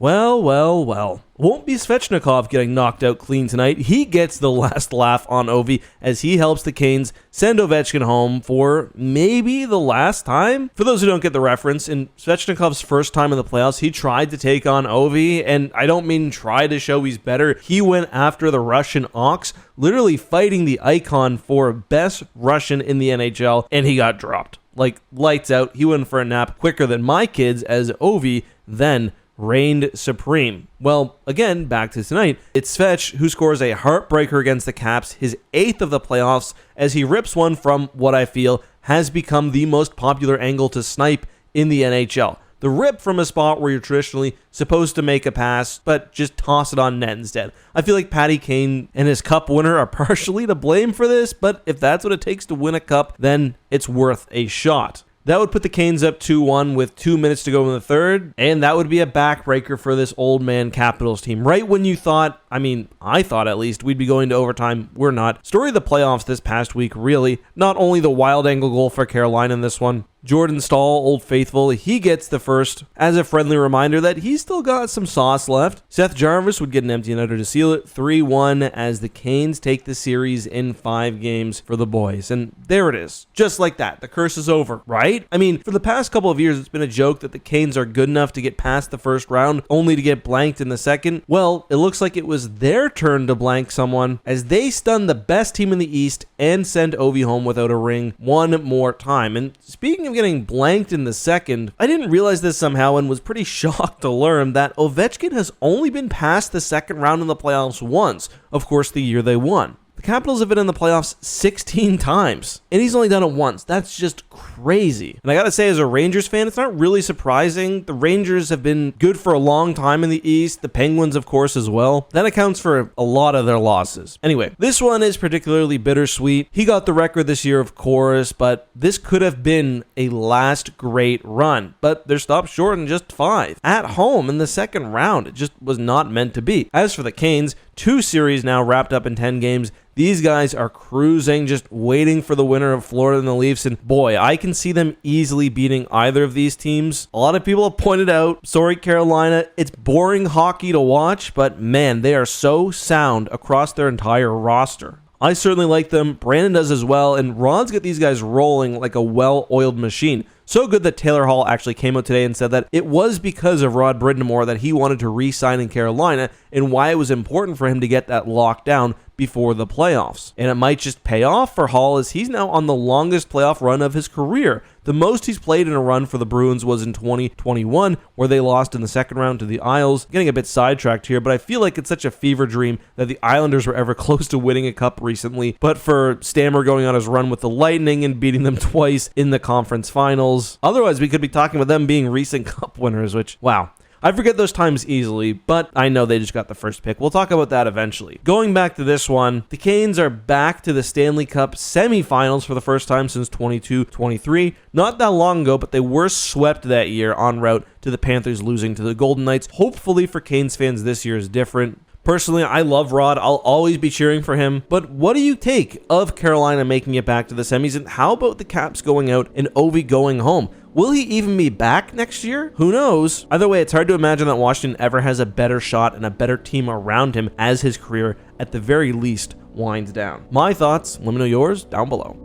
Well, well, well. Won't be Svechnikov getting knocked out clean tonight. He gets the last laugh on Ovie as he helps the Canes send Ovechkin home for maybe the last time. For those who don't get the reference, in Svechnikov's first time in the playoffs, he tried to take on Ovie, and I don't mean try to show he's better. He went after the Russian Ox, literally fighting the icon for best Russian in the NHL, and he got dropped. Like, lights out. He went for a nap quicker than my kids as Ovie then reigned supreme. Well, again, back to tonight, it's Svech who scores a heartbreaker against the Caps, his 8th of the playoffs, as he rips one from what I feel has become the most popular angle to snipe in the NHL. The rip from a spot where you're traditionally supposed to make a pass, but just toss it on net instead. I feel like Patty Kane and his cup winner are partially to blame for this, but if that's what it takes to win a cup, then it's worth a shot. That would put the Canes up 2-1 with 2 minutes to go in the third, and that would be a backbreaker for this old man Capitals team. Right when you thought, I thought at least, we'd be going to overtime, we're not. Story of the playoffs this past week, really. Not only the wild angle goal for Carolina in this one, Jordan Staal, Old Faithful, he gets the first as a friendly reminder that he's still got some sauce left. Seth Jarvis would get an empty netter to seal it, 3-1 as the Canes take the series in 5 games for the boys. And there it is. Just like that. The curse is over, right? For the past couple of years, it's been a joke that the Canes are good enough to get past the first round only to get blanked in the second. Well, it looks like it was their turn to blank someone as they stun the best team in the East and send Ovie home without a ring one more time. And speaking of getting blanked in the second, I didn't realize this somehow and was pretty shocked to learn that Ovechkin has only been past the second round in the playoffs once, of course the year they won. The Capitals have been in the playoffs 16 times, and he's only done it once. That's just crazy. And I gotta say, as a Rangers fan, it's not really surprising. The Rangers have been good for a long time in the East. The Penguins, of course, as well. That accounts for a lot of their losses. Anyway, this one is particularly bittersweet. He got the record this year, of course, but this could have been a last great run. But they're stopped short in just 5. At home in the second round, it just was not meant to be. As for the Canes, 2 series now wrapped up in 10 games. These guys are cruising, just waiting for the winner of Florida and the Leafs, and boy, I can see them easily beating either of these teams. A lot of people have pointed out, sorry Carolina, it's boring hockey to watch, but man, they are so sound across their entire roster. I certainly like them, Brandon does as well, and Rod's got these guys rolling like a well-oiled machine. So good that Taylor Hall actually came out today and said that it was because of Rod Brind'Amour that he wanted to re-sign in Carolina and why it was important for him to get that locked down before the playoffs. And it might just pay off for Hall as he's now on the longest playoff run of his career. The most he's played in a run for the Bruins was in 2021, where they lost in the second round to the Isles. Getting a bit sidetracked here, but I feel like it's such a fever dream that the Islanders were ever close to winning a cup recently. But for Stammer going on his run with the Lightning and beating them twice in the conference finals, otherwise we could be talking about them being recent cup winners, which, wow. I forget those times easily, but I know they just got the first pick. We'll talk about that eventually. Going back to this one, the Canes are back to the Stanley Cup semifinals for the first time since 22-23. Not that long ago, but they were swept that year en route to the Panthers losing to the Golden Knights. Hopefully for Canes fans, this year is different. Personally, I love Rod. I'll always be cheering for him. But what do you take of Carolina making it back to the semis? And how about the Caps going out and Ovie going home? Will he even be back next year? Who knows? Either way, it's hard to imagine that Washington ever has a better shot and a better team around him as his career, at the very least, winds down. My thoughts, let me know yours down below.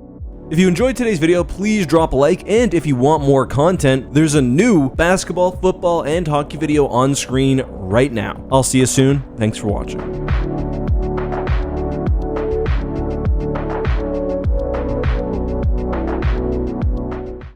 If you enjoyed today's video, please drop a like, and if you want more content, there's a new basketball, football, and hockey video on screen right now. I'll see you soon. Thanks for watching.